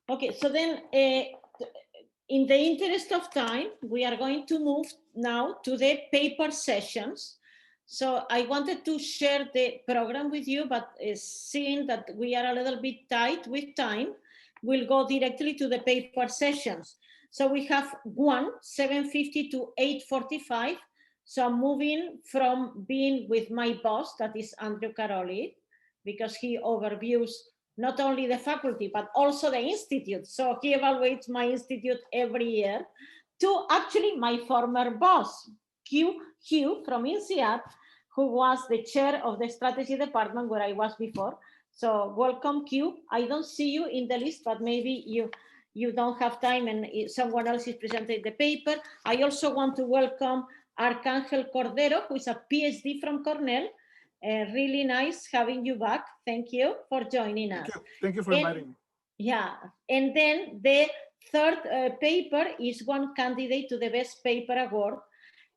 Okay, so then in the interest of time, we are going to move now to the paper sessions. So I wanted to share the program with you, but seeing that we are a little bit tight with time, we'll go directly to the paper sessions. So we have 7:50 to 8:45. So I'm moving from being with my boss, that is Andrew Caroli, because he overviews not only the faculty, but also the institute. So he evaluates my institute every year, to actually my former boss, Hugh from INSEAD, who was the chair of the strategy department where I was before. So welcome, Hugh. I don't see you in the list, but maybe you don't have time and someone else is presenting the paper. I also want to welcome Arcangel Cordero, who is a PhD from Cornell. Really nice having you back. Thank you for joining us. Thank you for inviting me. Yeah, and then the third paper is one candidate to the Best Paper Award,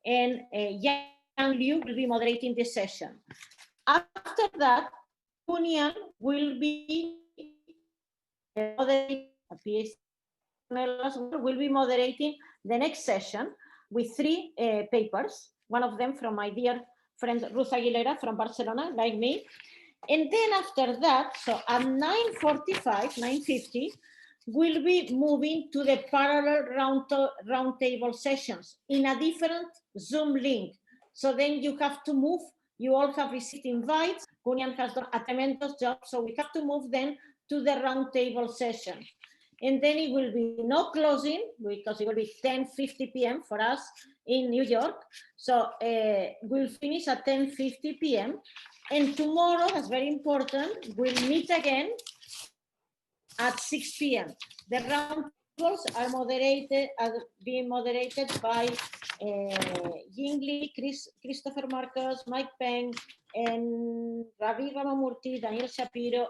and Yang Liu will be moderating the session. After that, Kunyan will be moderating the next session with three papers, one of them from my dear friend Ruth Aguilera from Barcelona, like me. And then after that, so at 9:45, 9:50, we'll be moving to the parallel roundtable sessions in a different Zoom link. So then you have to move. You all have received invites. Kunyan has done a tremendous job. So we have to move then to the roundtable session. And then it will be no closing because it will be 10:50 p.m. for us in New York. So we'll finish at 10:50 p.m. And tomorrow, that's very important, we'll meet again at 6 p.m. The roundtables are being moderated by Ying Li, Christopher Marcos, Mike Peng, and Ravi Ramamurthy, Daniel Shapiro.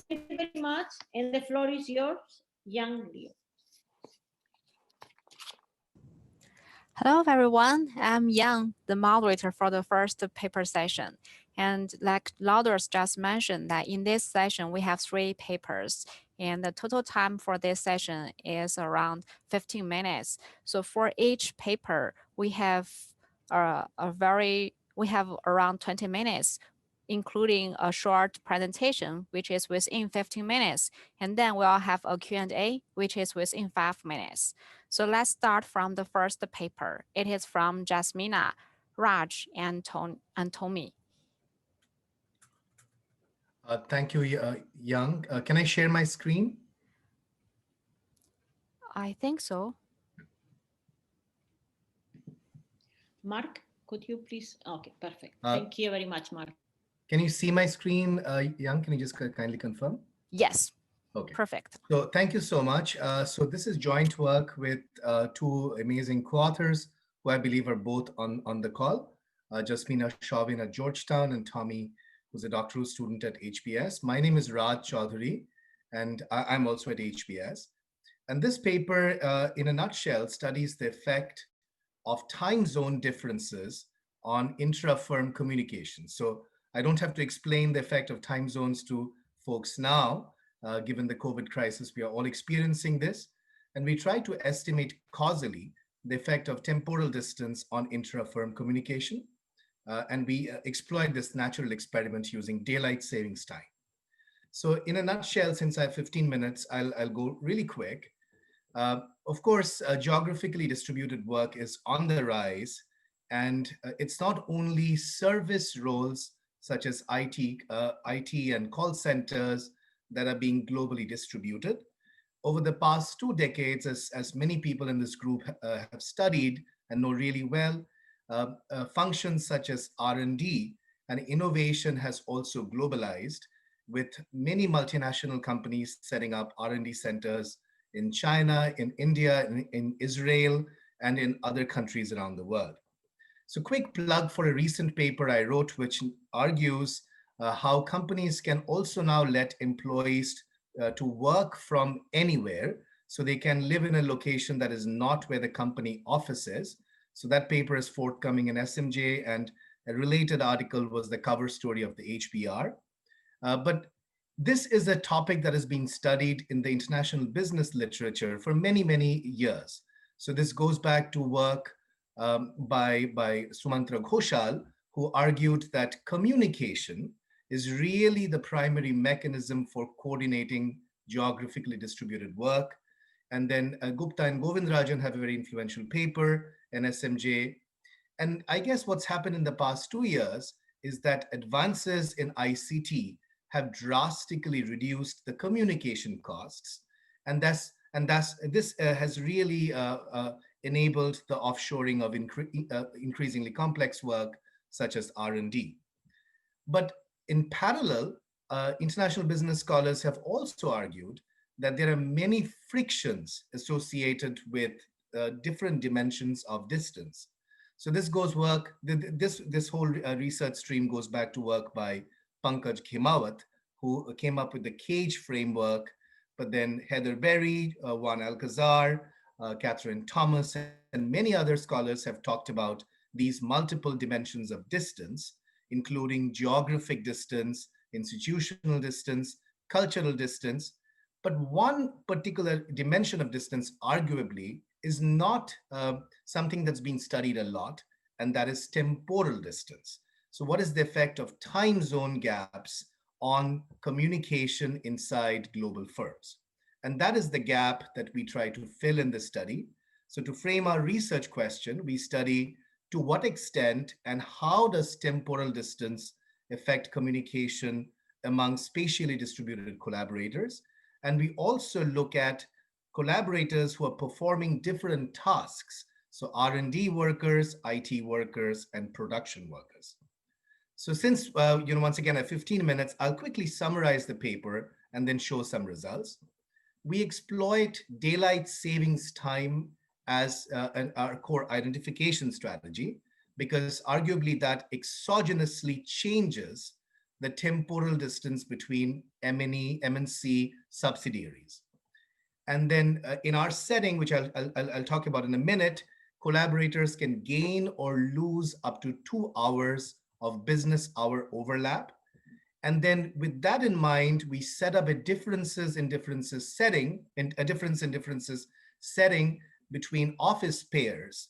Thank you very much, and the floor is yours, Yang Liu. Hello, everyone. I'm Yang, the moderator for the first paper session. And like Lauders just mentioned, that in this session, we have 3 papers. And the total time for this session is around 15 minutes. So for each paper, we have around 20 minutes, including a short presentation, which is within 15 minutes. And then we'll have a Q&A, which is within 5 minutes. So let's start from the first paper. It is from Jasmina, Raj, and Tommy. Thank you, Yang. Can I share my screen? I think so. Mark, could you please? Okay, perfect. Thank you very much, Mark. Can you see my screen, Yang? Can you just kindly confirm? Yes. Okay. Perfect. So thank you so much. So this is joint work with 2 amazing co-authors who I believe are both on the call. Jasmina Chauvin at Georgetown and Tommy, who's a doctoral student at HBS. My name is Raj Chaudhary, and I'm also at HBS. And this paper, in a nutshell, studies the effect of time zone differences on intra-firm communication. So I don't have to explain the effect of time zones to folks now. Given the COVID crisis, we are all experiencing this. And we try to estimate causally the effect of temporal distance on intra-firm communication. And we exploit this natural experiment using daylight savings time. So in a nutshell, since I have 15 minutes, I'll go really quick. Of course, geographically distributed work is on the rise. And it's not only service roles such as IT and call centers that are being globally distributed. Over the past 2 decades, as many people in this group have studied and know really well, functions such as R&D and innovation has also globalized, with many multinational companies setting up R&D centers in China, in India, in Israel, and in other countries around the world. So quick plug for a recent paper I wrote, which argues how companies can also now let employees to work from anywhere, so they can live in a location that is not where the company office is. So that paper is forthcoming in SMJ, and a related article was the cover story of the HBR. But This is a topic that has been studied in the international business literature for many, many years. So this goes back to work by Sumantra Ghoshal, who argued that communication is really the primary mechanism for coordinating geographically distributed work. And then Gupta and Govindrajan have a very influential paper, NSMJ. And I guess what's happened in the past 2 years is that advances in ICT have drastically reduced the communication costs. And this has really enabled the offshoring of increasingly complex work such as R&D. But in parallel, international business scholars have also argued that there are many frictions associated with different dimensions of distance. So this whole research stream goes back to work by Pankaj Khemawat, who came up with the CAGE framework, but then Heather Berry, Juan Alcazar, Catherine Thomas, and many other scholars have talked about these multiple dimensions of distance, including geographic distance, institutional distance, cultural distance. But one particular dimension of distance, arguably, is not something that's been studied a lot, and that is temporal distance. So what is the effect of time zone gaps on communication inside global firms? And that is the gap that we try to fill in the study. So to frame our research question, we study to what extent and how does temporal distance affect communication among spatially distributed collaborators. And we also look at collaborators who are performing different tasks. So R&D workers, IT workers, and production workers. So since, once again, I have 15 minutes, I'll quickly summarize the paper and then show some results. We exploit daylight savings time as our core identification strategy, because arguably that exogenously changes the temporal distance between MNC subsidiaries. And then in our setting, which I'll talk about in a minute, collaborators can gain or lose up to 2 hours of business hour overlap. And then with that in mind, we set up a differences in differences setting between office pairs,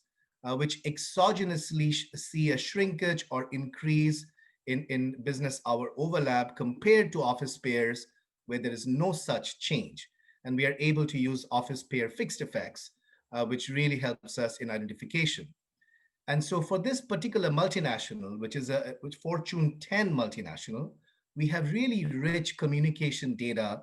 which exogenously see a shrinkage or increase in business hour overlap compared to office pairs where there is no such change. And we are able to use office pair fixed effects, which really helps us in identification. And so for this particular multinational, which is a Fortune 10 multinational, we have really rich communication data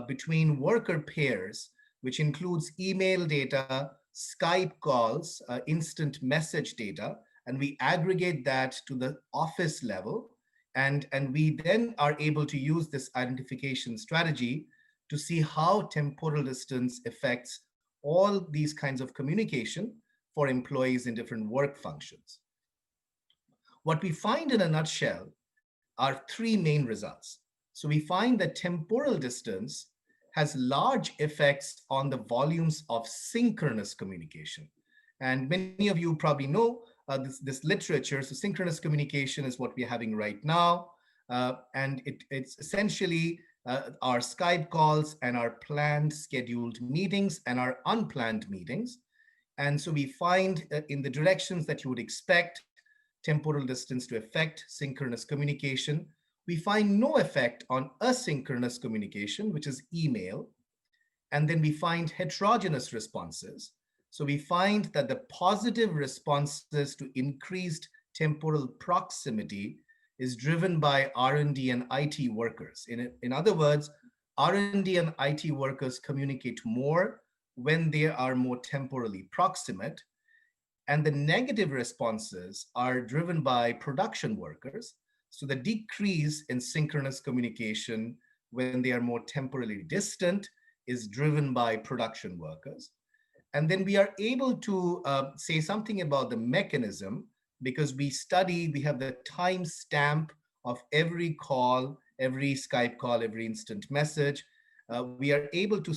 between worker pairs, which includes email data, Skype calls, instant message data, and we aggregate that to the office level. And we then are able to use this identification strategy to see how temporal distance affects all these kinds of communication for employees in different work functions. What we find in a nutshell are 3 main results. So we find that temporal distance has large effects on the volumes of synchronous communication. And many of you probably know this literature. So synchronous communication is what we're having right now. And it's essentially our Skype calls and our planned scheduled meetings and our unplanned meetings. And so we find in the directions that you would expect temporal distance to affect synchronous communication, we find no effect on asynchronous communication, which is email. And then we find heterogeneous responses. So we find that the positive responses to increased temporal proximity is driven by R&D and IT workers. In other words, R&D and IT workers communicate more when they are more temporally proximate. And the negative responses are driven by production workers. So the decrease in synchronous communication when they are more temporally distant is driven by production workers. And then we are able to say something about the mechanism, because we have the time stamp of every call, every Skype call, every instant message. We are able to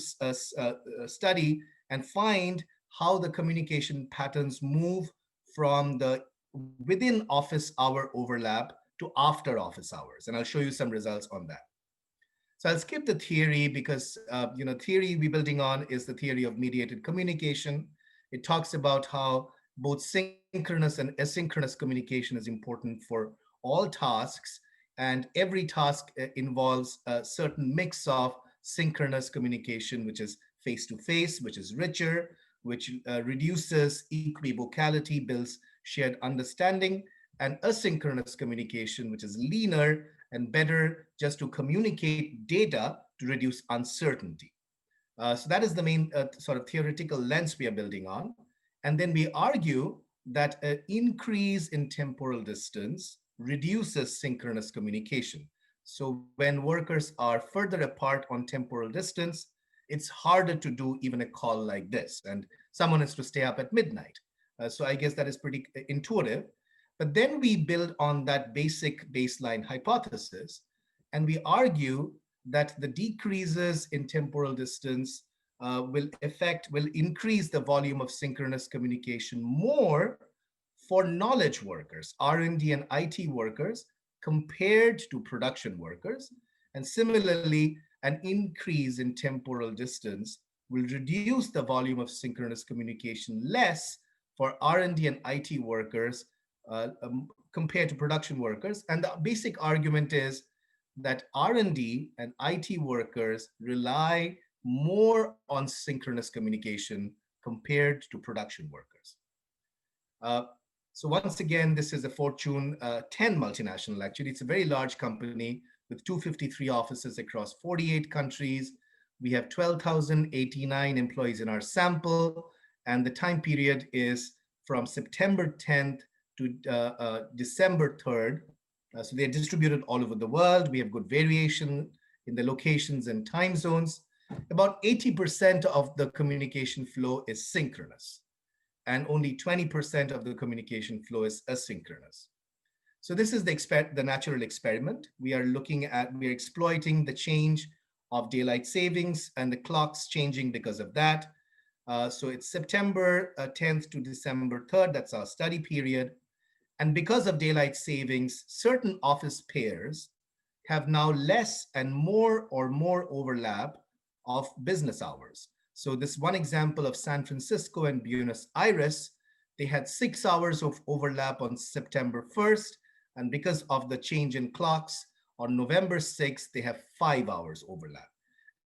study and find how the communication patterns move from the within office hour overlap to after office hours. And I'll show you some results on that. So I'll skip the theory because, theory we're building on is the theory of mediated communication. It talks about how both synchronous and asynchronous communication is important for all tasks, and every task involves a certain mix of synchronous communication, which is face-to-face, which is richer, which reduces equivocality, builds shared understanding, and asynchronous communication, which is leaner and better just to communicate data to reduce uncertainty. So that is the main sort of theoretical lens we are building on. And then we argue that an increase in temporal distance reduces synchronous communication. So when workers are further apart on temporal distance, it's harder to do even a call like this. And someone has to stay up at midnight. So I guess that is pretty intuitive. But then we build on that basic baseline hypothesis, and we argue that the decreases in temporal distance will increase the volume of synchronous communication more for knowledge workers, R&D and IT workers, compared to production workers. And similarly, an increase in temporal distance will reduce the volume of synchronous communication less for R&D and IT workers compared to production workers. And the basic argument is that R&D and IT workers rely more on synchronous communication compared to production workers. So once again, this is a Fortune 10 multinational. Actually, it's a very large company with 253 offices across 48 countries. We have 12,089 employees in our sample, and the time period is from September 10th to December 3rd. So they're distributed all over the world. We have good variation in the locations and time zones. About 80% of the communication flow is synchronous, and only 20% of the communication flow is asynchronous. So this is the natural experiment. We are exploiting the change of daylight savings and the clocks changing because of that. So it's September 10th to December 3rd. That's our study period. And because of daylight savings, certain office pairs have now less and more overlap of business hours. So this one example of San Francisco and Buenos Aires, they had 6 hours of overlap on September 1st. And because of the change in clocks, on November 6th, they have 5 hours overlap.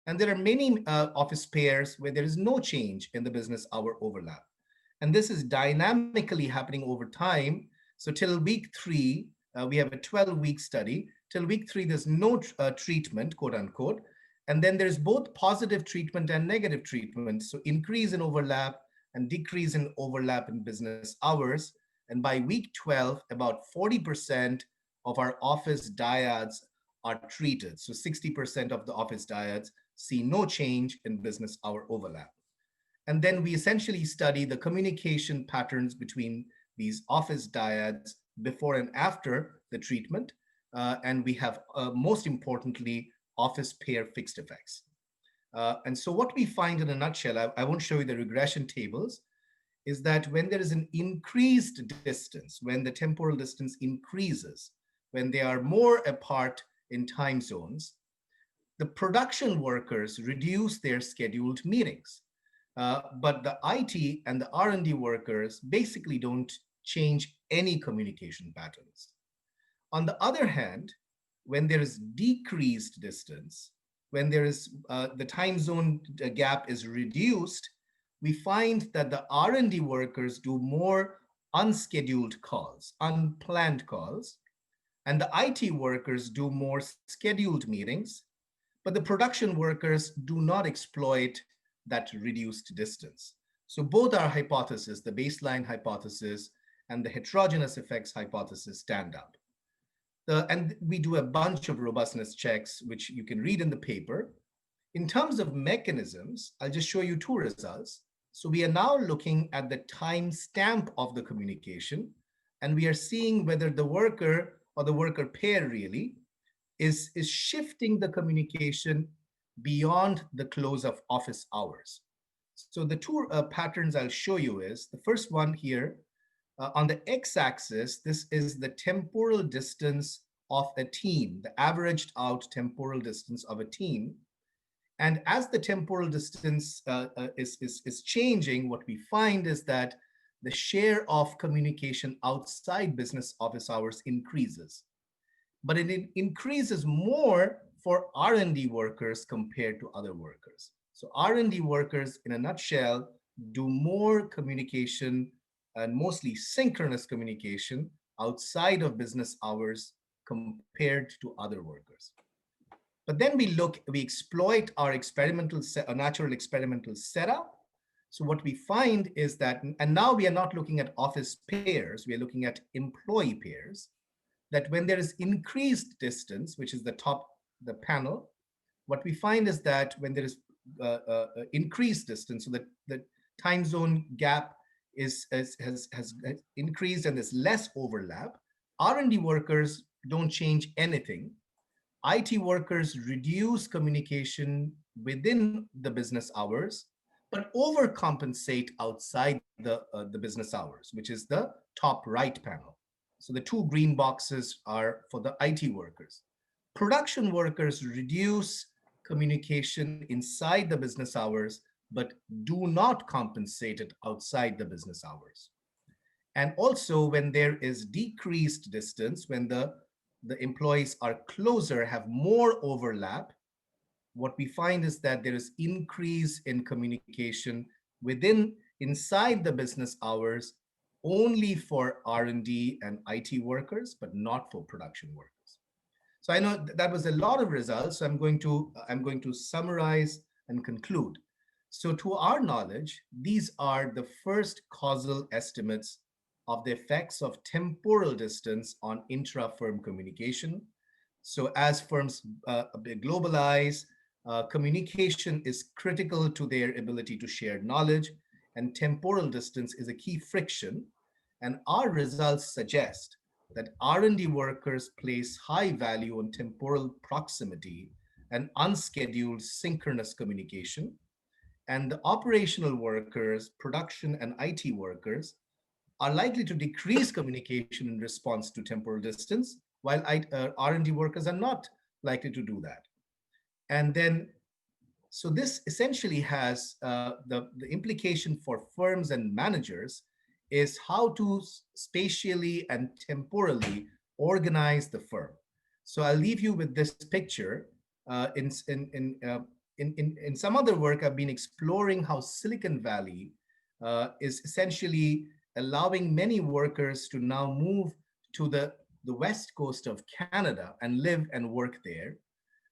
And there are many office pairs where there is no change in the business hour overlap. And this is dynamically happening over time. So till week 3, we have a 12-week study. Till week 3, there's no treatment, quote unquote. And then there's both positive treatment and negative treatment. So increase in overlap and decrease in overlap in business hours. And by week 12, about 40% of our office dyads are treated. So 60% of the office dyads see no change in business hour overlap. And then we essentially study the communication patterns between these office dyads before and after the treatment. And we have, most importantly, office pair fixed effects. And so what we find in a nutshell, I won't show you the regression tables, is that when there is an increased distance, when the temporal distance increases, when they are more apart in time zones, the production workers reduce their scheduled meetings. But the IT and the R&D workers basically don't change any communication patterns. On the other hand, when there is decreased distance, when there is the time zone gap is reduced, we find that the R&D workers do more unscheduled calls, unplanned calls, and the IT workers do more scheduled meetings, but the production workers do not exploit that reduced distance. So both our hypotheses, the baseline hypothesis and the heterogeneous effects hypothesis, stand up. And we do a bunch of robustness checks, which you can read in the paper. In terms of mechanisms, I'll just show you 2 results. So we are now looking at the time stamp of the communication, and we are seeing whether the worker or the worker pair really is shifting the communication beyond the close of office hours. So the 2 patterns I'll show you is, the first one here, on the x-axis, this is the temporal distance of a team, the averaged out temporal distance of a team. And as the temporal distance is changing, what we find is that the share of communication outside business office hours increases. But it increases more for R&D workers compared to other workers. So R&D workers, in a nutshell, do more communication and mostly synchronous communication outside of business hours compared to other workers. But then we exploit our natural experimental setup. So what we find is that, and now we are not looking at office pairs, we are looking at employee pairs, that when there is increased distance, which is the panel, what we find is that when there is increased distance, so that the time zone gap has increased and there's less overlap, R&D workers don't change anything. IT workers reduce communication within the business hours, but overcompensate outside the business hours, which is the top right panel. So the two green boxes are for the IT workers. Production workers reduce communication inside the business hours, but do not compensate it outside the business hours. And also when there is decreased distance, when the employees are closer, have more overlap, what we find is that there is increase in communication inside the business hours only for R&D and IT workers, but not for production workers. So I know that was a lot of results. So I'm going to summarize and conclude. So to our knowledge, these are the first causal estimates of the effects of temporal distance on intra-firm communication. So as firms globalize, communication is critical to their ability to share knowledge, and temporal distance is a key friction. And our results suggest that R&D workers place high value on temporal proximity and unscheduled synchronous communication. And the operational workers, production and IT workers, are likely to decrease communication in response to temporal distance, while R&D workers are not likely to do that. And then, so this essentially has the implication for firms and managers is how to spatially and temporally organize the firm. So I'll leave you with this picture. In some other work, I've been exploring how Silicon Valley is essentially allowing many workers to now move to the west coast of Canada and live and work there.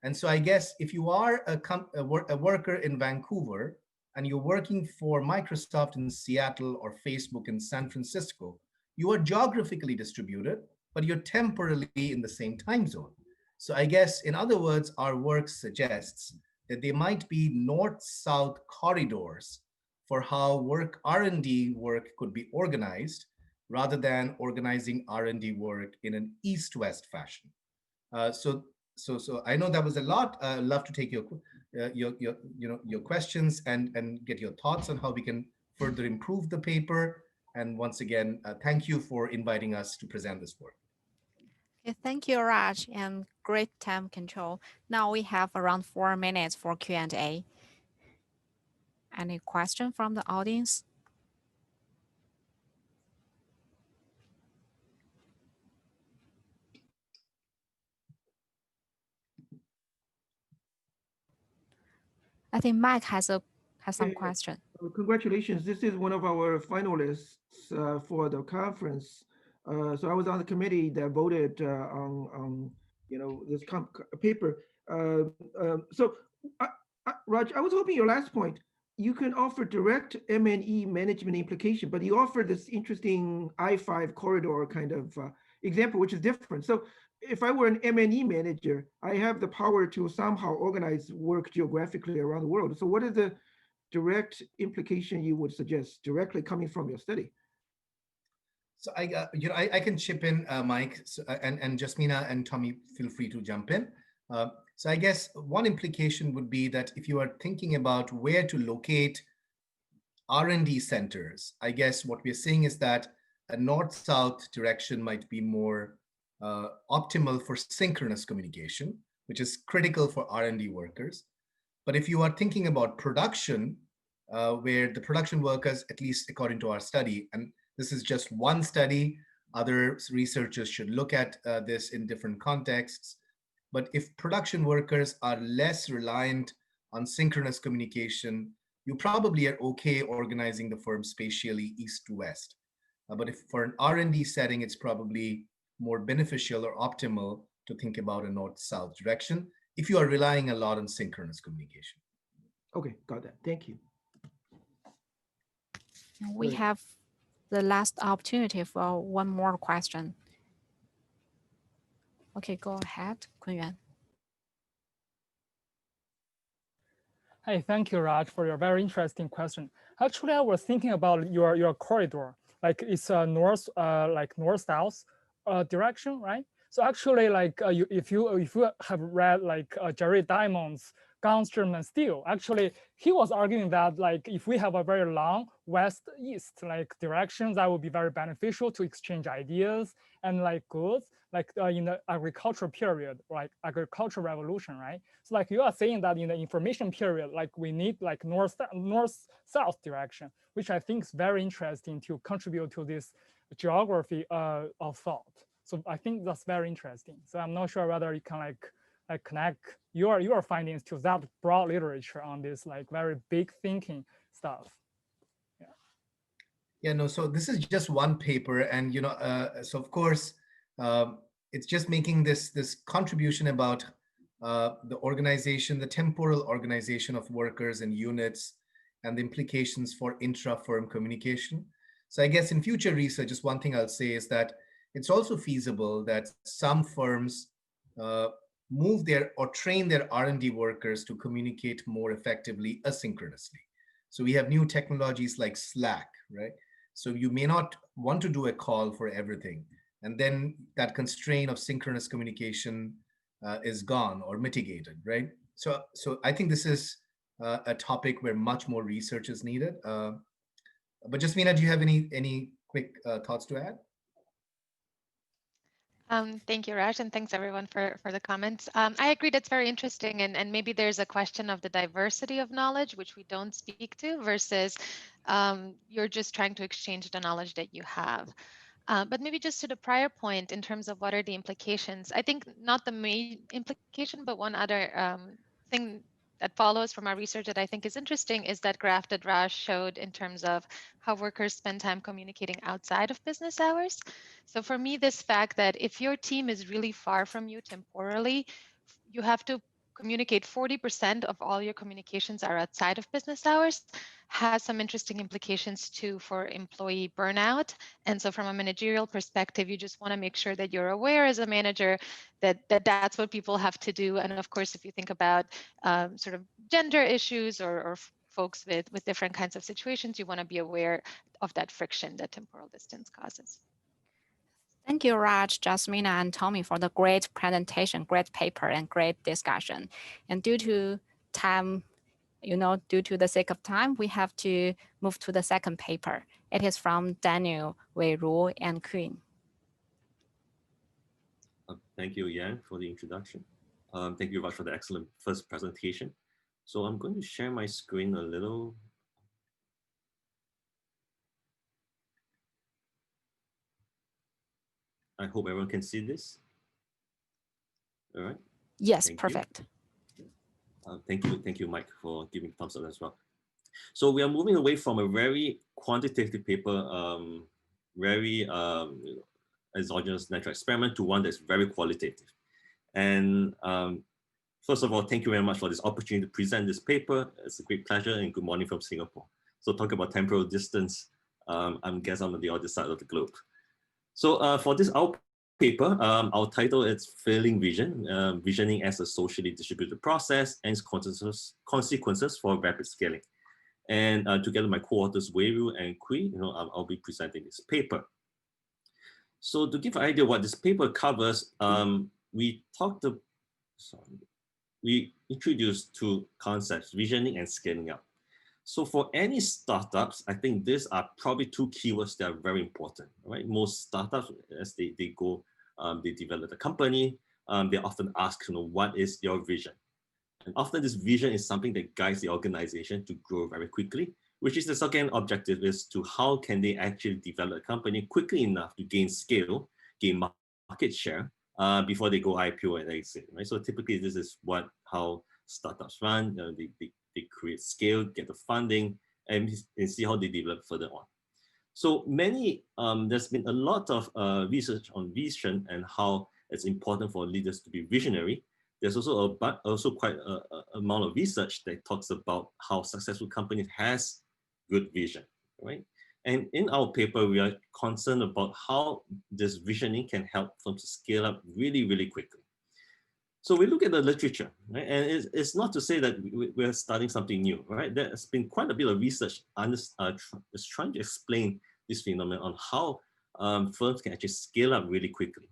And so I guess if you are a worker in Vancouver and you're working for Microsoft in Seattle or Facebook in San Francisco, you are geographically distributed, but you're temporarily in the same time zone. So I guess, in other words, our work suggests that there might be north-south corridors for how R&D work could be organized, rather than organizing R&D work in an east-west fashion. So I know that was a lot. I'd love to take your questions and get your thoughts on how we can further improve the paper. And once again, thank you for inviting us to present this work. Okay, thank you, Raj, and great time control. Now we have around 4 minutes for Q&A. Any question from the audience? I think Mike has some question. Congratulations. This is one of our finalists for the conference. So I was on the committee that voted on this paper. So Raj, I was hoping your last point, you can offer direct M&E management implication, but you offer this interesting I-5 corridor kind of example, which is different. So if I were an M&E manager, I have the power to somehow organize work geographically around the world. So what is the direct implication you would suggest directly coming from your study? So I can chip in, Mike, and Jasmina and Tommy, feel free to jump in. So I guess one implication would be that if you are thinking about where to locate R&D centers, I guess what we're seeing is that a north-south direction might be more optimal for synchronous communication, which is critical for R&D workers. But if you are thinking about production, where the production workers, at least according to our study, and this is just one study, other researchers should look at this in different contexts. But if production workers are less reliant on synchronous communication, you probably are okay organizing the firm spatially east to west. But if for an R&D setting, it's probably more beneficial or optimal to think about a north-south direction if you are relying a lot on synchronous communication. Okay, got that. Thank you. We Great. have the last opportunity for one more question. Okay, go ahead, Kunyuan. Hey, thank you, Raj, for your very interesting question. Actually, I was thinking about your corridor, like it's a north-south direction, right? So actually, like if you have read like Jerry Diamond's Downstream and Steel, actually he was arguing that like if we have a very long west-east like direction, that would be very beneficial to exchange ideas and like goods, like in the agricultural period, like agricultural revolution, right? So like you are saying that in the information period, like we need like north-south direction, which I think is very interesting to contribute to this geography of thought. So I think that's very interesting. So I'm not sure whether you can like connect your findings to that broad literature on this like very big thinking stuff. Yeah, no, so this is just one paper, and so of course it's just making this contribution about the organization, the temporal organization of workers and units, and the implications for intra-firm communication. So I guess in future research, just one thing I'll say is that it's also feasible that some firms move their or train their R&D workers to communicate more effectively asynchronously. So we have new technologies like Slack, right? So you may not want to do a call for everything. And then that constraint of synchronous communication is gone or mitigated, right? So I think this is a topic where much more research is needed. But Jasmina, do you have any quick thoughts to add? Thank you, Raj, and thanks everyone for the comments. I agree that's very interesting, and maybe there's a question of the diversity of knowledge, which we don't speak to, versus you're just trying to exchange the knowledge that you have. But maybe just to the prior point in terms of what are the implications, I think not the main implication, but one other thing that follows from our research that I think is interesting is that graph that Raj showed in terms of how workers spend time communicating outside of business hours. So for me, this fact that if your team is really far from you temporally, you have to communicate 40% of all your communications are outside of business hours has some interesting implications too for employee burnout. And so from a managerial perspective, you just want to make sure that you're aware as a manager that that's what people have to do. And of course, if you think about sort of gender issues or folks with different kinds of situations, you want to be aware of that friction that temporal distance causes. Thank you, Raj, Jasmina, and Tommy for the great presentation, great paper, and great discussion. And due to time, due to the sake of time, we have to move to the second paper. It is from Daniel, Wei Ru, and Queen. Thank you, Yang, for the introduction. Thank you, Raj, for the excellent first presentation. So I'm going to share my screen a little. I hope everyone can see this. All right. Yes, Thank perfect. Thank you, Mike, for giving thumbs up as well. So we are moving away from a very quantitative paper, very exogenous natural experiment, to one that's very qualitative. And first of all, thank you very much for this opportunity to present this paper. It's a great pleasure, and good morning from Singapore. So talk about temporal distance. I guess I'm on the other side of the globe. So for this paper, our title is Failing Vision, Visioning as a Socially Distributed Process and its Consequences for Rapid Scaling. And together with my co-authors, Wei Ru and Kui, I'll be presenting this paper. So to give an idea what this paper covers, we introduced two concepts, visioning and scaling up. So for any startups, I think these are probably two keywords that are very important, right? Most startups, as they go they develop a company, they often ask, what is your vision? And often this vision is something that guides the organization to grow very quickly, which is the second objective, is to how can they actually develop a company quickly enough to gain scale, gain market share before they go IPO and exit, right? So typically this is how startups run. They create scale, get the funding, and see how they develop further on. So there's been a lot of research on vision and how it's important for leaders to be visionary. There's also quite an amount of research that talks about how successful companies has good vision, right? And in our paper, we are concerned about how this visioning can help firms to scale up really, really quickly. So we look at the literature, right? And it's not to say that we're starting something new, right? There's been quite a bit of research is trying to explain this phenomenon on how firms can actually scale up really quickly.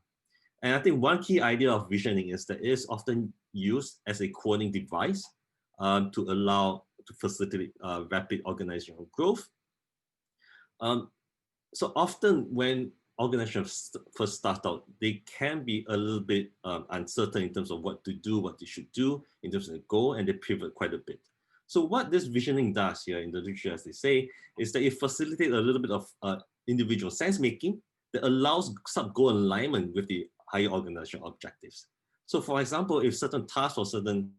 And I think one key idea of visioning is that it is often used as a coordinating device to facilitate rapid organizational growth. So often when organizations first start out, they can be a little bit uncertain in terms of what to do, what they should do in terms of the goal, and they pivot quite a bit. So what this visioning does here in the literature, as they say, is that it facilitates a little bit of individual sense making that allows some goal alignment with the higher organizational objectives. So for example, if certain tasks or certain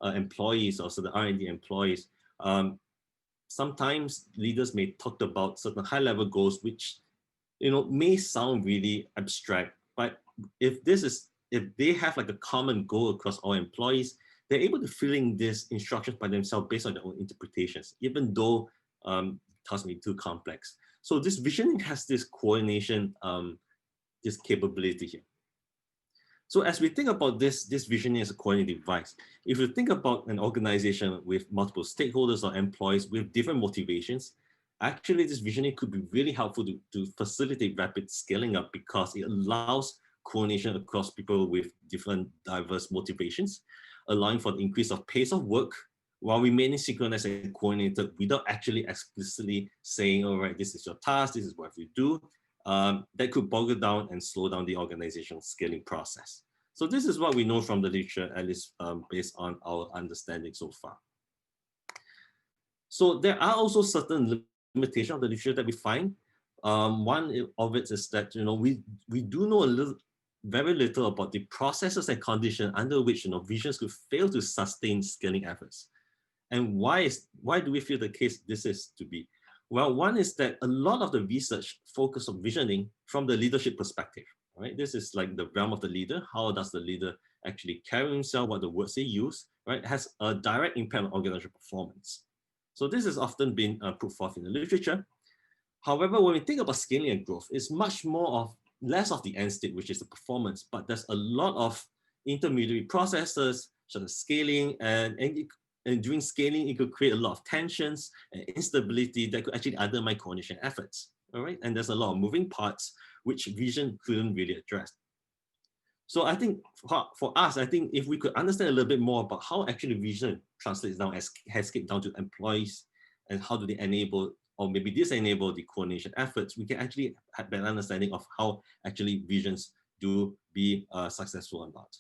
employees or certain R&D employees, sometimes leaders may talk about certain high-level goals, which may sound really abstract, but if they have like a common goal across all employees, they're able to fill in these instructions by themselves based on their own interpretations, even though tasks may be too complex. So this visioning has this coordination, this capability here. So as we think about this visioning as a coordinating device, if you think about an organization with multiple stakeholders or employees with different motivations, actually this visioning could be really helpful to facilitate rapid scaling up, because it allows coordination across people with different diverse motivations, allowing for the increase of pace of work while remaining synchronized and coordinated without actually explicitly saying, all right, this is your task, this is what you do. That could boggle down and slow down the organizational scaling process. So this is what we know from the literature, at least based on our understanding so far. So there are also certain limitations of the literature that we find. One of it is that we do know very little about the processes and conditions under which visions could fail to sustain scaling efforts. And why do we feel the case this is to be? Well, one is that a lot of the research focus on visioning from the leadership perspective, right? This is like the realm of the leader. How does the leader actually carry himself, what the words they use, right? It has a direct impact on organizational performance. So this has often been put forth in the literature. However, when we think about scaling and growth, it's much more less of the end state, which is the performance, but there's a lot of intermediary processes, such as scaling, and during scaling, it could create a lot of tensions and instability that could actually undermine coordination efforts, all right? And there's a lot of moving parts which vision couldn't really address. So I think for us, I think if we could understand a little bit more about how actually vision translates down as cascade down to employees, and how do they enable or maybe disable the coordination efforts, we can actually have better understanding of how actually visions do be successful or not.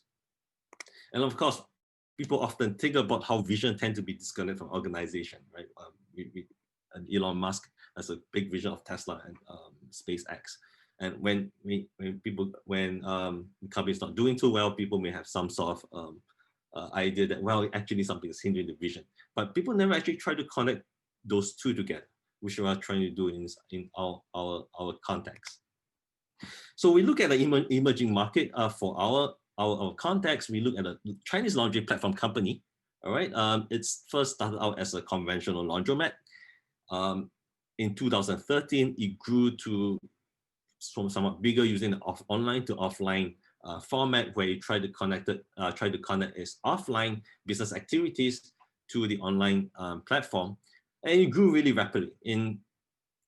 And of course, people often think about how vision tend to be disconnected from organization, right? And Elon Musk has a big vision of Tesla and SpaceX. And when companies not doing too well, people may have some sort of idea that, well, actually something is hindering the vision. But people never actually try to connect those two together, which we are trying to do in our context. So we look at the emerging market for our context. We look at a Chinese laundry platform company. All right, it's first started out as a conventional laundromat. In 2013, it grew from somewhat bigger, using the online to offline format, where it tried to connect its offline business activities to the online platform, and it grew really rapidly. In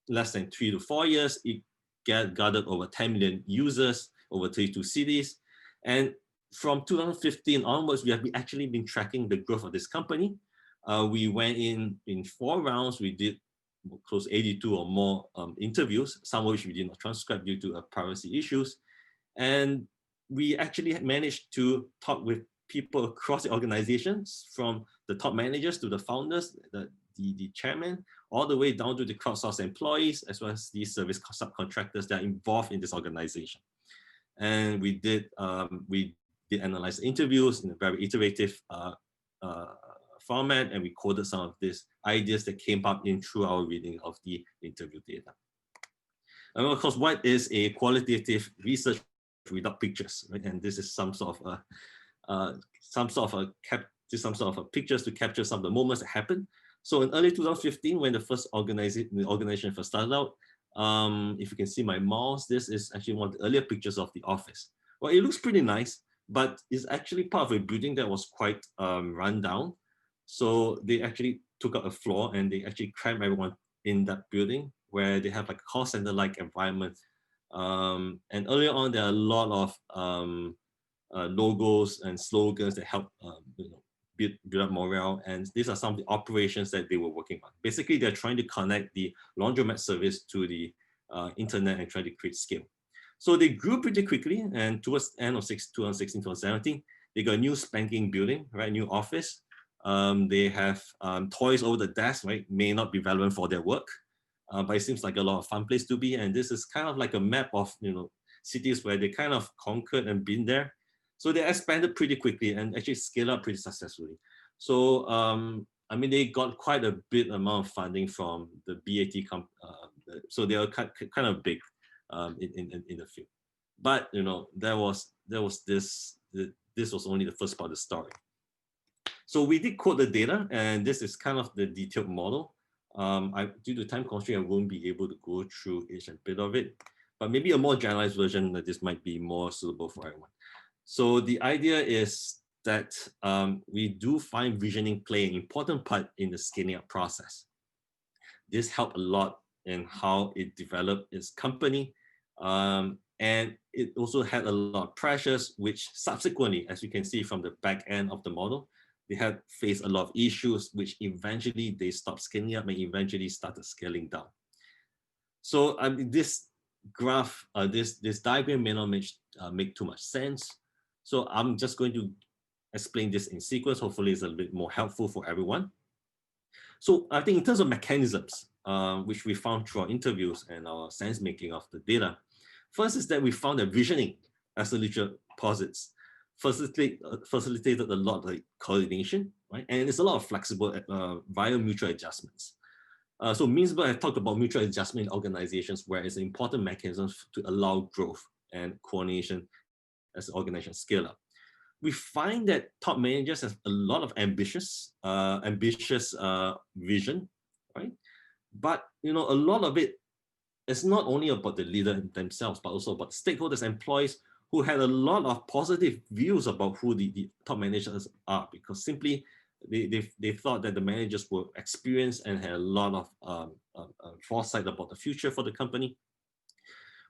less than 3 to 4 years, it gathered over 10 million users over 32 cities, and from 2015 onwards, we have actually been tracking the growth of this company. We went in 4 rounds. We did close 82 or more interviews, some of which we did not transcribe due to privacy issues. And we actually managed to talk with people across the organizations, from the top managers to the founders, the chairman, all the way down to the crowdsourced employees, as well as the service subcontractors that are involved in this organization. And we did analyze interviews in a very iterative format, and we coded some of these ideas that came up in through our reading of the interview data. And of course, what is a qualitative research without pictures, right? And this is some sort of a pictures to capture some of the moments that happened. So in early 2015, when the organization first started out, if you can see my mouse, this is actually one of the earlier pictures of the office. Well, it looks pretty nice, but it's actually part of a building that was quite run down. So they actually took out a floor and they actually crammed everyone in that building, where they have like a call center-like environment. And earlier on, there are a lot of logos and slogans that help build up morale. And these are some of the operations that they were working on. Basically, they're trying to connect the laundromat service to the internet and try to create scale. So they grew pretty quickly, and towards the end of 2016, 2017, they got a new spanking building, right? New office. They have toys over the desk, right? May not be relevant for their work, but it seems like a lot of fun place to be. And this is kind of like a map of cities where they kind of conquered and been there. So they expanded pretty quickly and actually scaled up pretty successfully. So I mean, they got quite a bit amount of funding from the BAT so they are kind of big in the field. But there was this was only the first part of the story. So we did quote the data, and this is kind of the detailed model. Due to time constraint, I won't be able to go through each bit of it, but maybe a more generalized version that this might be more suitable for everyone. So the idea is that we do find visioning play an important part in the scaling up process. This helped a lot in how it developed its company. And it also had a lot of pressures, which subsequently, as you can see from the back end of the model, they had faced a lot of issues, which eventually they stopped scaling up and eventually started scaling down. So I mean, this graph, this diagram may not make too much sense. So I'm just going to explain this in sequence. Hopefully it's a little bit more helpful for everyone. So I think in terms of mechanisms, which we found through our interviews and our sense making of the data, first is that we found that visioning, as the literature posits, facilitated a lot of like coordination, right? And it's a lot of flexible via mutual adjustments. So Minsberg has talked about mutual adjustment in organizations where it's an important mechanism to allow growth and coordination as the organization scale up. We find that top managers have a lot of ambitious vision, right? But a lot of it is not only about the leader themselves, but also about stakeholders, employees who had a lot of positive views about who the top managers are, because simply they thought that the managers were experienced and had a lot of foresight about the future for the company.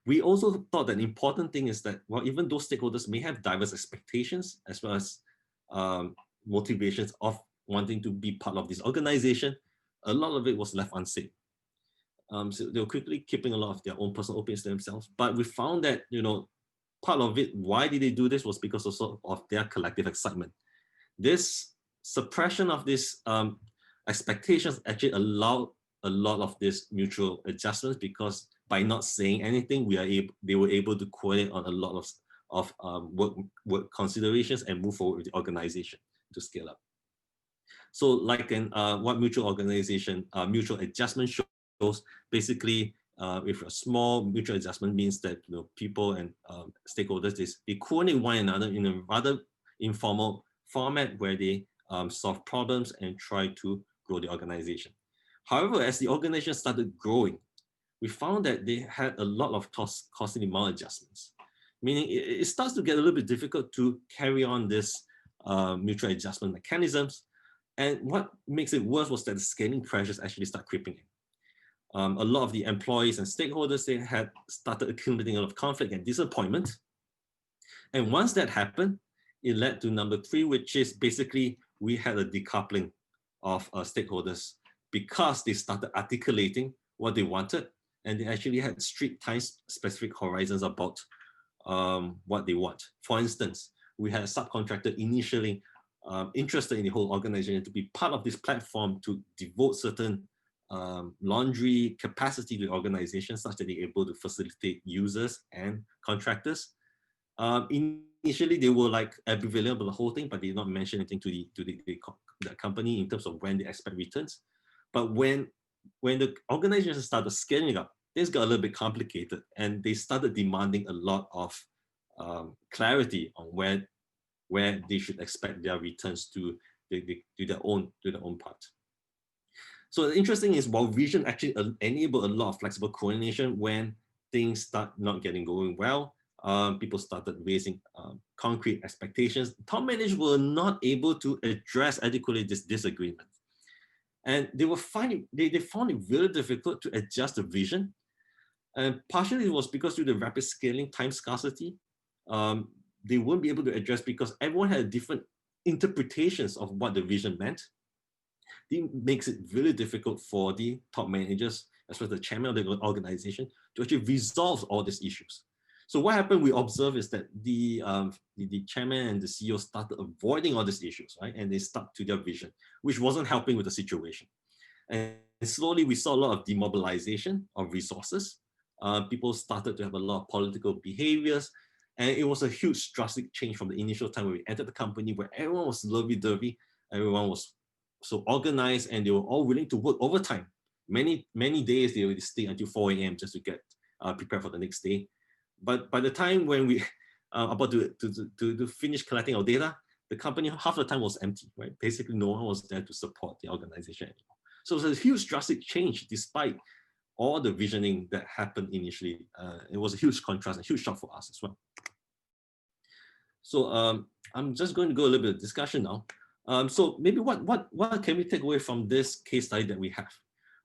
We also thought that the important thing is that, well, even those stakeholders may have diverse expectations as well as motivations of wanting to be part of this organization, a lot of it was left unsaid. So they were quickly keeping a lot of their own personal opinions to themselves. But we found that, part of it, why did they do this, was because of their collective excitement. This suppression of these expectations actually allowed a lot of these mutual adjustments, because by not saying anything, they were able to coordinate on a lot of work considerations and move forward with the organization to scale up. So like what mutual adjustment shows, basically, if a small mutual adjustment means that people and stakeholders, they coordinate one another in a rather informal format where they solve problems and try to grow the organization. However, as the organization started growing, we found that they had a lot of costly maladjustments, meaning it starts to get a little bit difficult to carry on this mutual adjustment mechanisms. And what makes it worse was that the scaling pressures actually start creeping in. A lot of the employees and stakeholders, they had started accumulating a lot of conflict and disappointment. And once that happened, it led to number 3, which is basically we had a decoupling of stakeholders, because they started articulating what they wanted, and they actually had strict time-specific horizons about what they want. For instance, we had a subcontractor initially interested in the whole organization to be part of this platform to devote certain laundry capacity to the organization such that they're able to facilitate users and contractors. Initially, they were like ambivalent about the whole thing, but they did not mention anything to the company in terms of when they expect returns. But when the organization started scaling up, things got a little bit complicated, and they started demanding a lot of clarity on where they should expect their returns to their own part. So the interesting is, while vision actually enabled a lot of flexible coordination when things start not getting going well, people started raising concrete expectations. Top managers were not able to address adequately this disagreement. And they found it very difficult to adjust the vision. And partially it was because due to the rapid scaling, time scarcity, they won't be able to address because everyone had different interpretations of what the vision meant. It makes it really difficult for the top managers, as well as the chairman of the organization, to actually resolve all these issues. So what happened, we observed, is that the chairman and the CEO started avoiding all these issues, right? And they stuck to their vision, which wasn't helping with the situation. And slowly we saw a lot of demobilization of resources. People started to have a lot of political behaviors. And it was a huge drastic change from the initial time when we entered the company, where everyone was lovey-dovey, everyone was so organized, and they were all willing to work overtime. Many days they would stay until 4 a.m. just to get prepared for the next day. But by the time when we about to finish collecting our data, the company half the time was empty, right? Basically, no one was there to support the organization anymore. So it was a huge drastic change despite all the visioning that happened initially. It was a huge contrast, a huge shock for us as well. So I'm just going to go a little bit of discussion now. So maybe what can we take away from this case study that we have?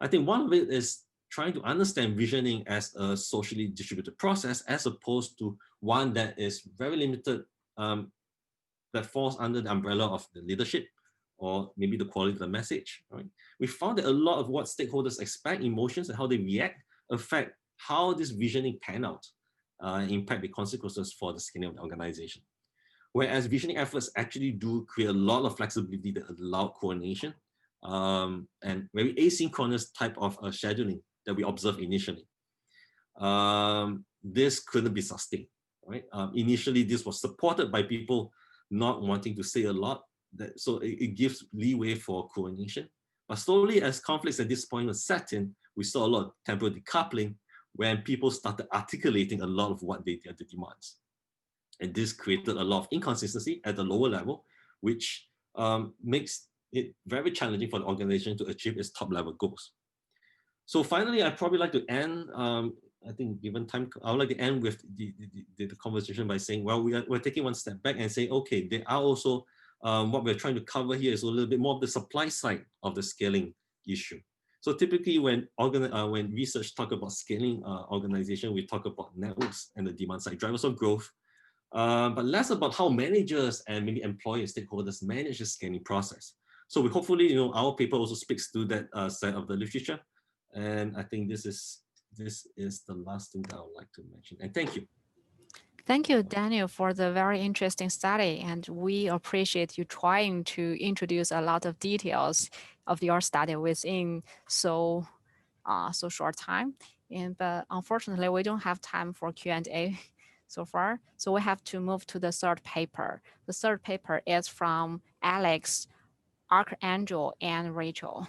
I think one of it is trying to understand visioning as a socially distributed process, as opposed to one that is very limited, that falls under the umbrella of the leadership, or maybe the quality of the message, right? We found that a lot of what stakeholders expect, emotions, and how they react affect how this visioning pan out, impact the consequences for the scaling of the organization. Whereas visioning efforts actually do create a lot of flexibility that allow coordination and very asynchronous type of scheduling that we observed initially. This couldn't be sustained, right? Initially, this was supported by people not wanting to say a lot, so it gives leeway for coordination. But slowly, as conflicts and disappointment set in, we saw a lot of temporal decoupling when people started articulating a lot of what their demands. And this created a lot of inconsistency at the lower level, which makes it very challenging for the organization to achieve its top level goals. So finally, I'd probably like to end, I think given time, I would like to end with the conversation by saying, well, we're taking one step back and say, okay, there are also, what we're trying to cover here is a little bit more of the supply side of the scaling issue. So typically when research talk about scaling organization, we talk about networks and the demand side drivers of growth, but less about how managers and maybe employers, stakeholders manage the scaling process. So we hopefully, our paper also speaks to that side of the literature. And I think this is the last thing that I would like to mention. And thank you. Thank you, Daniel, for the very interesting study. And we appreciate you trying to introduce a lot of details of your study within so short time. But unfortunately, we don't have time for Q&A so far. So we have to move to the third paper. The third paper is from Alex, Archangel, and Rachel.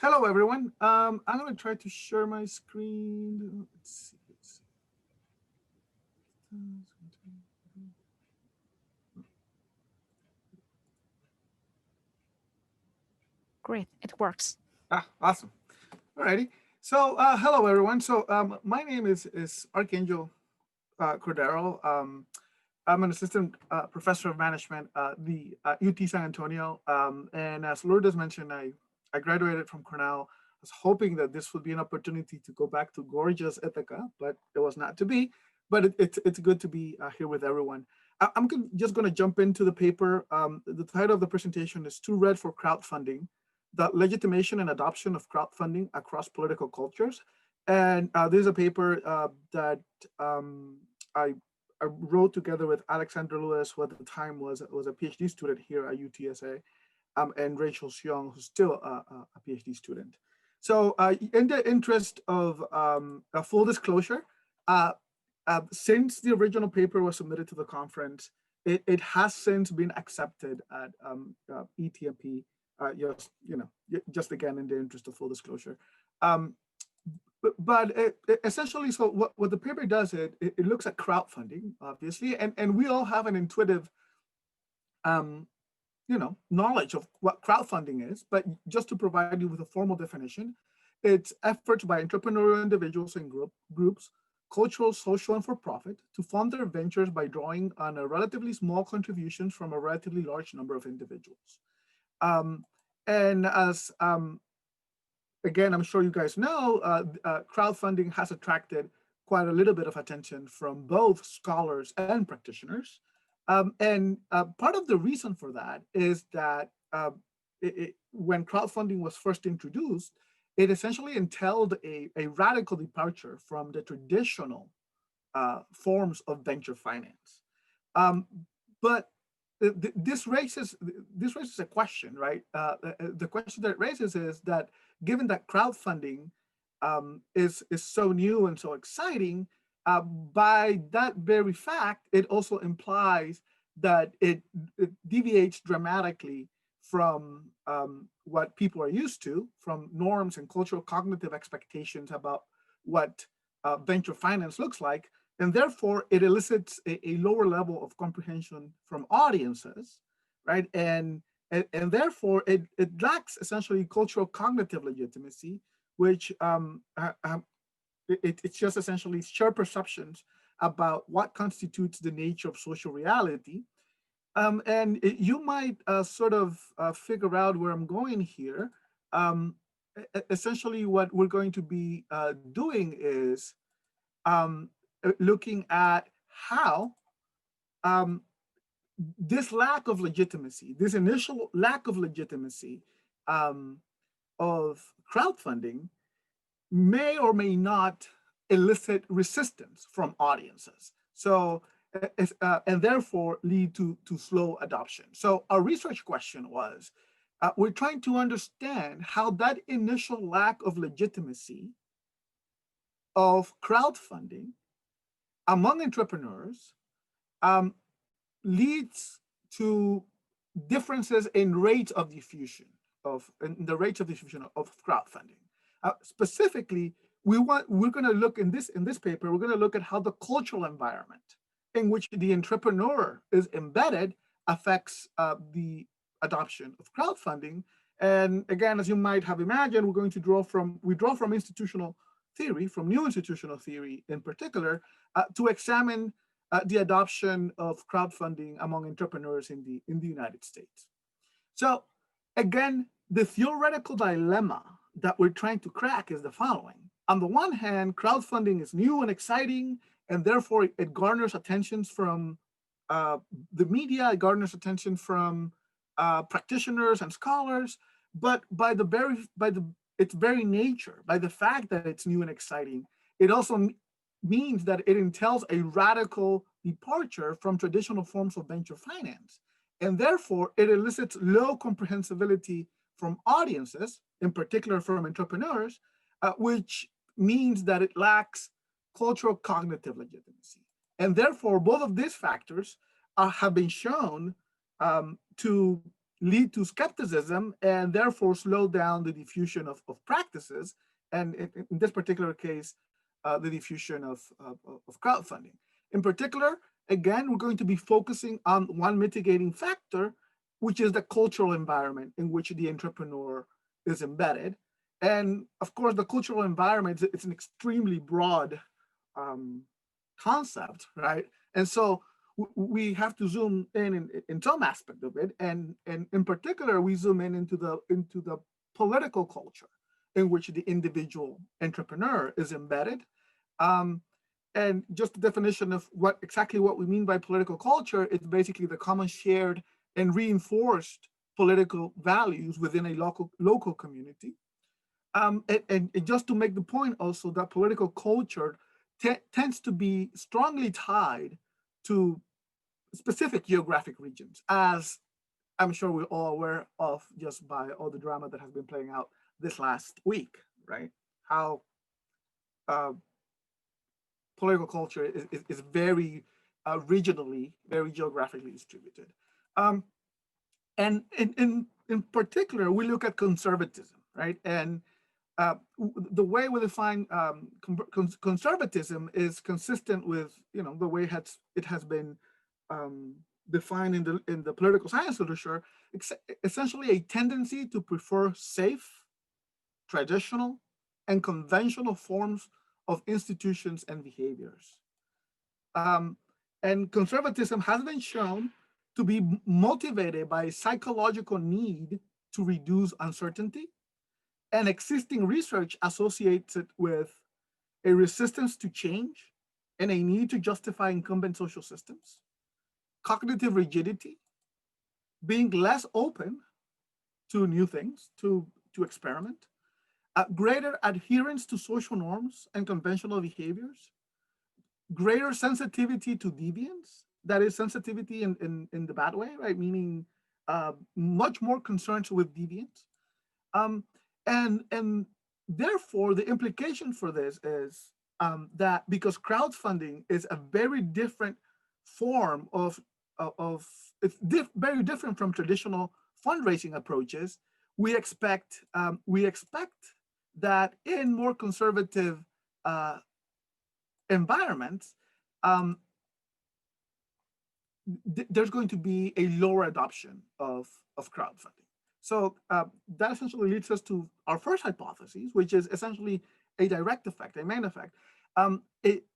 Hello, everyone. I'm going to try to share my screen. Let's see. Great, it works. Awesome. All righty. So hello, everyone. So my name is Archangel Cordero. I'm an assistant professor of management at the UT San Antonio. And as Lourdes mentioned, I graduated from Cornell. I was hoping that this would be an opportunity to go back to gorgeous Ithaca, but it was not to be. But it's good to be here with everyone. I'm just going to jump into the paper. The title of the presentation is Too Red for Crowdfunding, the legitimation and adoption of crowdfunding across political cultures. And there's a paper that I wrote together with Alexander Lewis, who at the time was a PhD student here at UTSA, and Rachel Xiong, who's still a PhD student. So in the interest of a full disclosure, since the original paper was submitted to the conference, it has since been accepted at ETMP, just again in the interest of full disclosure. But essentially, so what the paper does, it looks at crowdfunding, obviously, and we all have an intuitive knowledge of what crowdfunding is, but just to provide you with a formal definition, it's efforts by entrepreneurial individuals and groups, cultural, social, and for-profit, to fund their ventures by drawing on a relatively small contributions from a relatively large number of individuals. And as, again, I'm sure you guys know, crowdfunding has attracted quite a little bit of attention from both scholars and practitioners. And part of the reason for that is that when crowdfunding was first introduced, it essentially entailed a radical departure from the traditional forms of venture finance. But this raises a question, right? The question that it raises is that given that crowdfunding is so new and so exciting, by that very fact, it also implies that it deviates dramatically from what people are used to, from norms and cultural cognitive expectations about what venture finance looks like. And therefore, it elicits a lower level of comprehension from audiences, right? And therefore, it lacks essentially cultural cognitive legitimacy, which it's just essentially shared perceptions about what constitutes the nature of social reality. And you might sort of figure out where I'm going here. Essentially, what we're going to be doing is looking at how this lack of legitimacy, this initial lack of legitimacy of crowdfunding may or may not elicit resistance from audiences. So, and therefore lead to slow adoption. So our research question was, we're trying to understand how that initial lack of legitimacy of crowdfunding among entrepreneurs leads to differences in rates of diffusion of crowdfunding. Specifically, we're going to look in this paper, we're going to look at how the cultural environment in which the entrepreneur is embedded affects the adoption of crowdfunding. And again, as you might have imagined, we're going to draw from institutional theory, from new institutional theory in particular, to examine the adoption of crowdfunding among entrepreneurs in the United States. So again, the theoretical dilemma that we're trying to crack is the following. On the one hand, crowdfunding is new and exciting, and therefore it garners attention from the media, it garners attention from practitioners and scholars, but by its very nature, by the fact that it's new and exciting, it also means that it entails a radical departure from traditional forms of venture finance. And therefore, it elicits low comprehensibility from audiences, in particular from entrepreneurs, which means that it lacks cultural cognitive legitimacy. And therefore, both of these factors have been shown to lead to skepticism and therefore slow down the diffusion of practices, and in this particular case, the diffusion of crowdfunding. In particular, again, we're going to be focusing on one mitigating factor, which is the cultural environment in which the entrepreneur is embedded. And of course, the cultural environment, it's an extremely broad concept, right? And so we have to zoom in some aspect of it. And in particular, we zoom into the political culture in which the individual entrepreneur is embedded. And just the definition of exactly what we mean by political culture is basically the common shared and reinforced political values within a local community. And just to make the point also that political culture tends to be strongly tied to specific geographic regions, as I'm sure we're all aware of just by all the drama that has been playing out this last week, right? How political culture is very regionally, very geographically distributed. And in particular, we look at conservatism, right? And the way we define conservatism is consistent with, you know, the way it has been defined in the political science literature, essentially a tendency to prefer safe, traditional, and conventional forms of institutions and behaviors. And conservatism has been shown to be motivated by a psychological need to reduce uncertainty, and existing research associates it with a resistance to change and a need to justify incumbent social systems, cognitive rigidity, being less open to new things, to experiment, greater adherence to social norms and conventional behaviors, greater sensitivity to deviance, that is sensitivity in the bad way, right? Meaning much more concerns with deviance. And therefore, the implication for this is that because crowdfunding is a very different form it's very different from traditional fundraising approaches, we expect that in more conservative environments, there's going to be a lower adoption of crowdfunding. So that essentially leads us to our first hypothesis, which is essentially a direct effect, a main effect.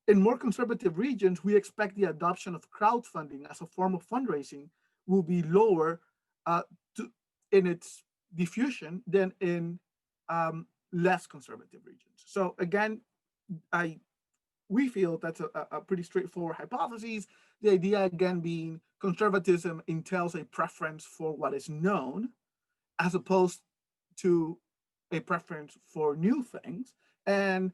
In more conservative regions, we expect the adoption of crowdfunding as a form of fundraising will be lower in its diffusion than in less conservative regions. So again, we feel that's a pretty straightforward hypothesis. The idea again being conservatism entails a preference for what is known, as opposed to a preference for new things. And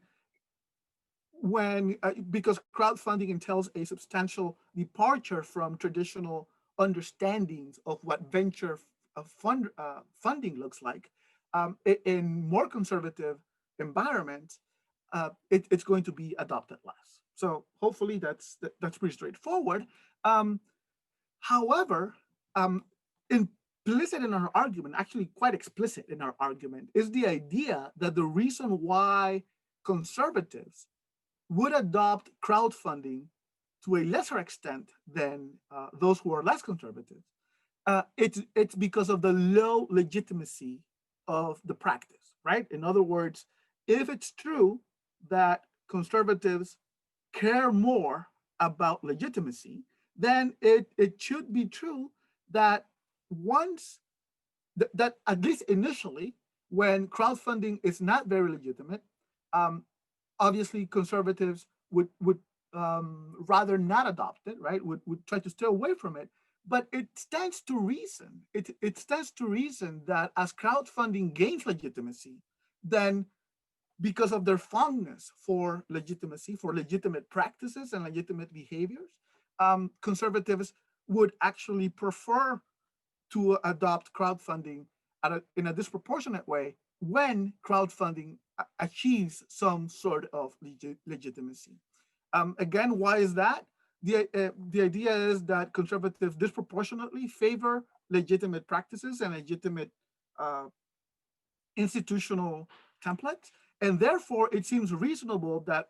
because crowdfunding entails a substantial departure from traditional understandings of what venture funding looks like, in more conservative environments, it's going to be adopted less. So hopefully that's pretty straightforward. However, implicit in our argument, actually quite explicit in our argument, is the idea that the reason why conservatives would adopt crowdfunding to a lesser extent than those who are less conservative, it's because of the low legitimacy of the practice, right? In other words, if it's true that conservatives care more about legitimacy, then it should be true that that at least initially, when crowdfunding is not very legitimate, obviously conservatives would rather not adopt it, right? Would try to stay away from it. But it stands to reason. It stands to reason that as crowdfunding gains legitimacy, then because of their fondness for legitimacy, for legitimate practices and legitimate behaviors, conservatives would actually prefer to adopt crowdfunding in a disproportionate way when crowdfunding achieves some sort of legitimacy. Again, why is that? The idea is that conservatives disproportionately favor legitimate practices and legitimate institutional templates. And therefore, it seems reasonable that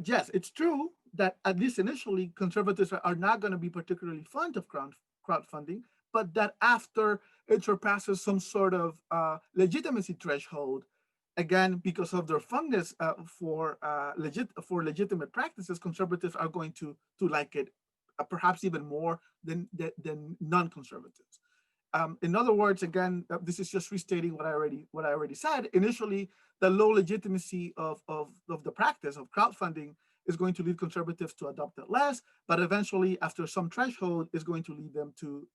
yes, it's true that at least initially, conservatives are not going to be particularly fond of crowdfunding, but that after it surpasses some sort of legitimacy threshold, again, because of their fondness for legitimate practices, conservatives are going to like it perhaps even more than non-conservatives. In other words, again, this is just restating what I already said. Initially, the low legitimacy of the practice of crowdfunding is going to lead conservatives to adopt it less, but eventually, after some threshold, is going to lead them to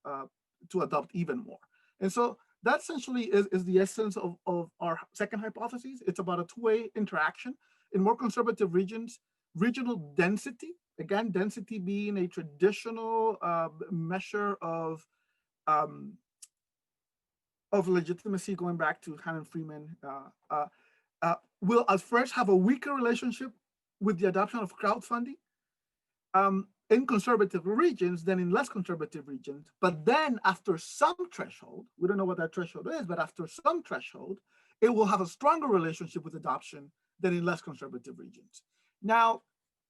adopt even more. And so that essentially is the essence of our second hypothesis. It's about a two-way interaction. In more conservative regions, regional density, again, density being a traditional measure of legitimacy, going back to Hahn and Freeman, will at first have a weaker relationship with the adoption of crowdfunding in conservative regions than in less conservative regions. But then after some threshold, we don't know what that threshold is, but after some threshold, it will have a stronger relationship with adoption than in less conservative regions. Now,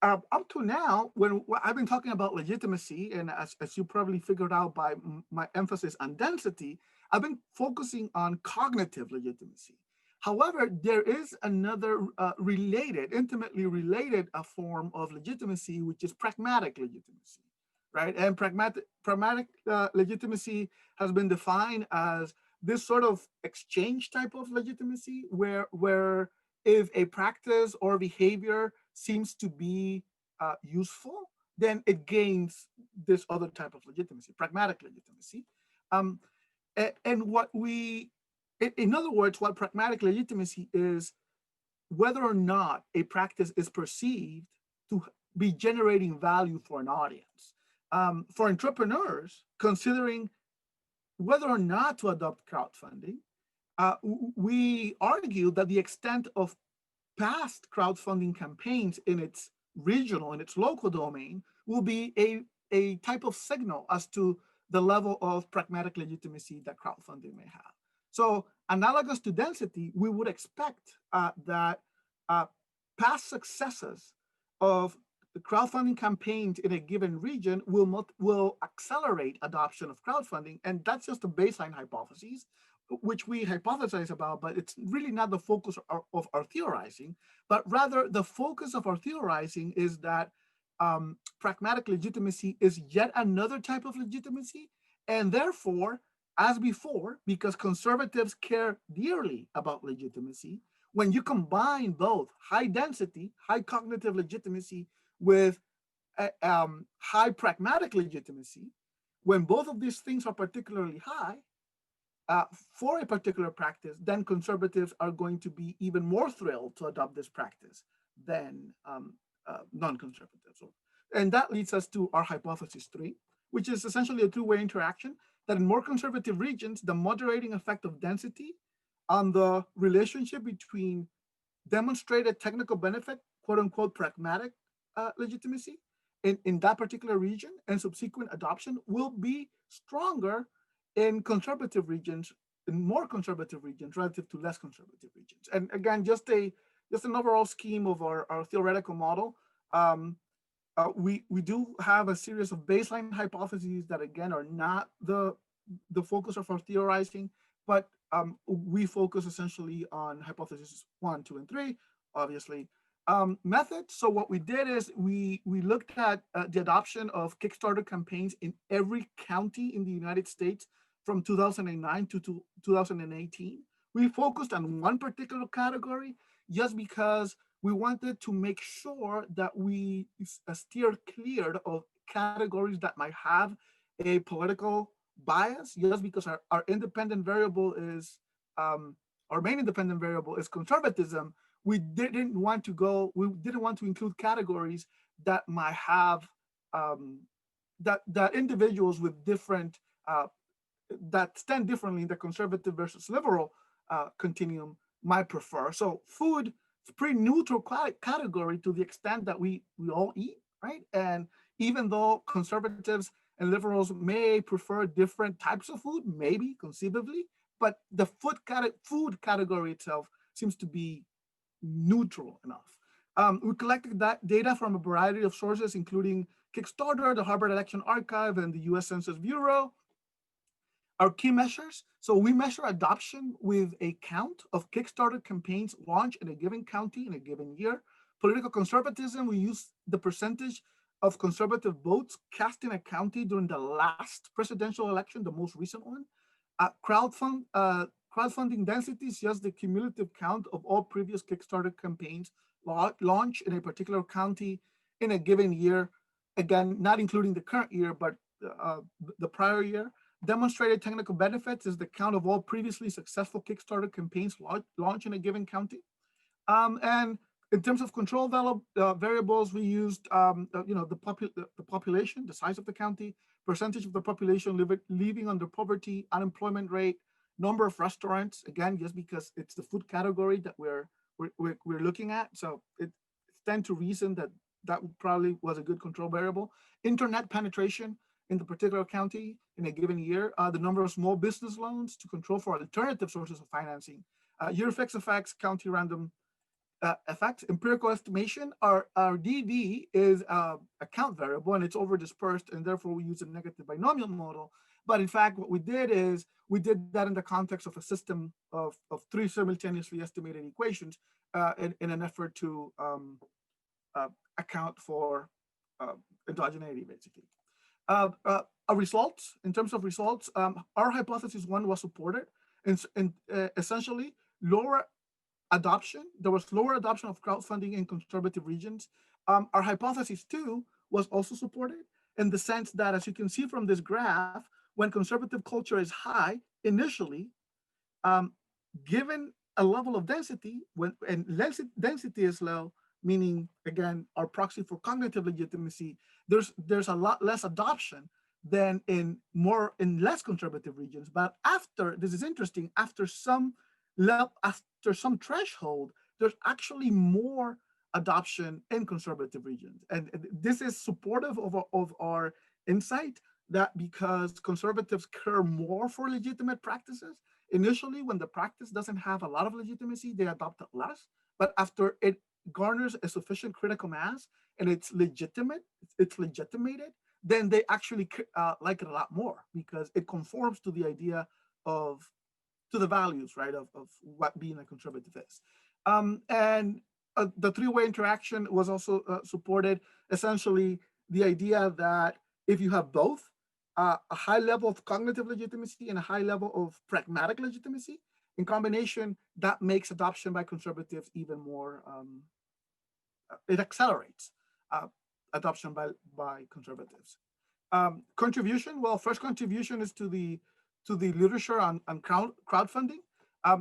up to now, when I've been talking about legitimacy, and as you probably figured out by my emphasis on density, I've been focusing on cognitive legitimacy. However, there is another intimately related form of legitimacy, which is pragmatic legitimacy, right? And pragmatic legitimacy has been defined as this sort of exchange type of legitimacy, where if a practice or behavior seems to be useful, then it gains this other type of legitimacy, pragmatic legitimacy. In other words, what pragmatic legitimacy is whether or not a practice is perceived to be generating value for an audience. For entrepreneurs, considering whether or not to adopt crowdfunding, we argue that the extent of past crowdfunding campaigns in its regional, in its local domain, will be a type of signal as to the level of pragmatic legitimacy that crowdfunding may have. So analogous to density, we would expect that past successes of the crowdfunding campaigns in a given region will accelerate adoption of crowdfunding. And that's just a baseline hypothesis, which we hypothesize about, but it's really not the focus of our theorizing, but rather the focus of our theorizing is that pragmatic legitimacy is yet another type of legitimacy, and therefore, as before, because conservatives care dearly about legitimacy, when you combine both high density, high cognitive legitimacy with high pragmatic legitimacy, when both of these things are particularly high for a particular practice, then conservatives are going to be even more thrilled to adopt this practice than non-conservatives. And that leads us to our hypothesis 3, which is essentially a two-way interaction, that in more conservative regions, the moderating effect of density on the relationship between demonstrated technical benefit, quote unquote, pragmatic legitimacy in that particular region and subsequent adoption will be stronger in conservative regions, in more conservative regions relative to less conservative regions. And again, just an overall scheme of our theoretical model. We do have a series of baseline hypotheses that again are not the focus of our theorizing, but we focus essentially on hypotheses 1, 2, and 3, obviously. Methods. So what we did is we looked at the adoption of Kickstarter campaigns in every county in the United States from 2009 to 2018. We focused on one particular category just because we wanted to make sure that we steer clear of categories that might have a political bias, just because our independent variable is, our main independent variable is conservatism. We didn't want to include categories that might have, that individuals with different, that stand differently in the conservative versus liberal continuum might prefer. So food, it's a pretty neutral category to the extent that we all eat, right? And even though conservatives and liberals may prefer different types of food, maybe conceivably, but the food category itself seems to be neutral enough. We collected that data from a variety of sources, including Kickstarter, the Harvard Election Archive, and the US Census Bureau. Our key measures, so we measure adoption with a count of Kickstarter campaigns launched in a given county in a given year. Political conservatism, we use the percentage of conservative votes cast in a county during the last presidential election, the most recent one. Crowdfunding density is just the cumulative count of all previous Kickstarter campaigns launched in a particular county in a given year. Again, not including the current year, but the prior year. Demonstrated technical benefits is the count of all previously successful Kickstarter campaigns launched in a given county. And in terms of control variables, we used the population, the size of the county, percentage of the population living under poverty, unemployment rate, number of restaurants. Again, just because it's the food category that we're looking at, so it stands to reason that that probably was a good control variable. Internet penetration in the particular county in a given year, the number of small business loans to control for alternative sources of financing, year effects, county random effects, empirical estimation. Our DV is a count variable and it's over dispersed, and therefore we use a negative binomial model. But in fact, what we did is we did that in the context of a system of 3 simultaneously estimated equations in an effort to account for endogeneity, basically. Results, in terms of results, our hypothesis 1 was supported, and essentially lower adoption. There was lower adoption of crowdfunding in conservative regions. Our hypothesis 2 was also supported in the sense that, as you can see from this graph, when conservative culture is high initially, given a level of density, and density is low, meaning, again, our proxy for cognitive legitimacy, there's a lot less adoption than in less conservative regions. But after, this is interesting, after some threshold, there's actually more adoption in conservative regions. And this is supportive of our insight that because conservatives care more for legitimate practices, initially when the practice doesn't have a lot of legitimacy, they adopt it less. But after it garners a sufficient critical mass and it's legitimated, then they actually like it a lot more because it conforms to the idea of, to the values, right, of what being a conservative is. And the 3-way interaction was also supported. Essentially, the idea that if you have both a high level of cognitive legitimacy and a high level of pragmatic legitimacy, in combination, that makes adoption by conservatives even more, it accelerates adoption by conservatives. Contribution, well, first contribution is to the literature on crowdfunding.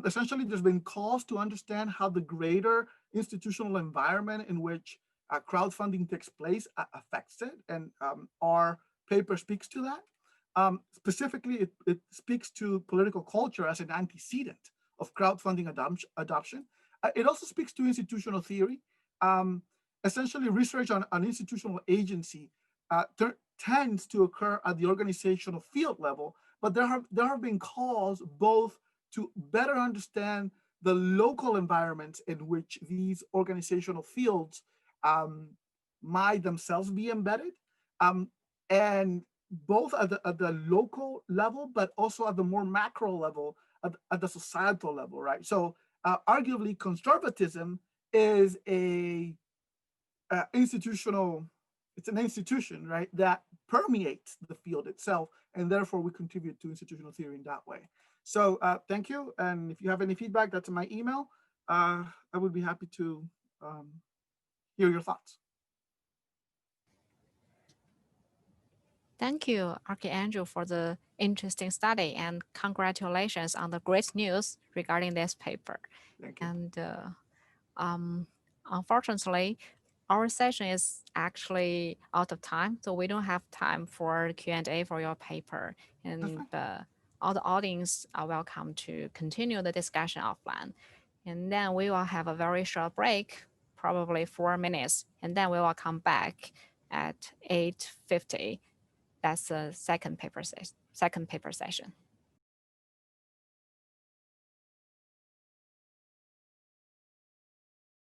Essentially, there's been calls to understand how the greater institutional environment in which crowdfunding takes place affects it, and our paper speaks to that. Specifically, it speaks to political culture as an antecedent of crowdfunding adoption. It also speaks to institutional theory. Essentially, research on institutional agency tends to occur at the organizational field level, but there have been calls both to better understand the local environments in which these organizational fields might themselves be embedded, and both at the local level, but also at the more macro level, at the societal level, right? So arguably conservatism is it's an institution, right, that permeates the field itself, and therefore we contribute to institutional theory in that way. So thank you, and if you have any feedback, that's in my email. I would be happy to hear your thoughts. Thank you, Archangel, for the interesting study, and congratulations on the great news regarding this paper. Thank you. And unfortunately, our session is actually out of time, so we don't have time for Q&A for your paper. And all the audience are welcome to continue the discussion offline. And then we will have a very short break, probably 4 minutes, and then we will come back at 8:50. That's the second paper session.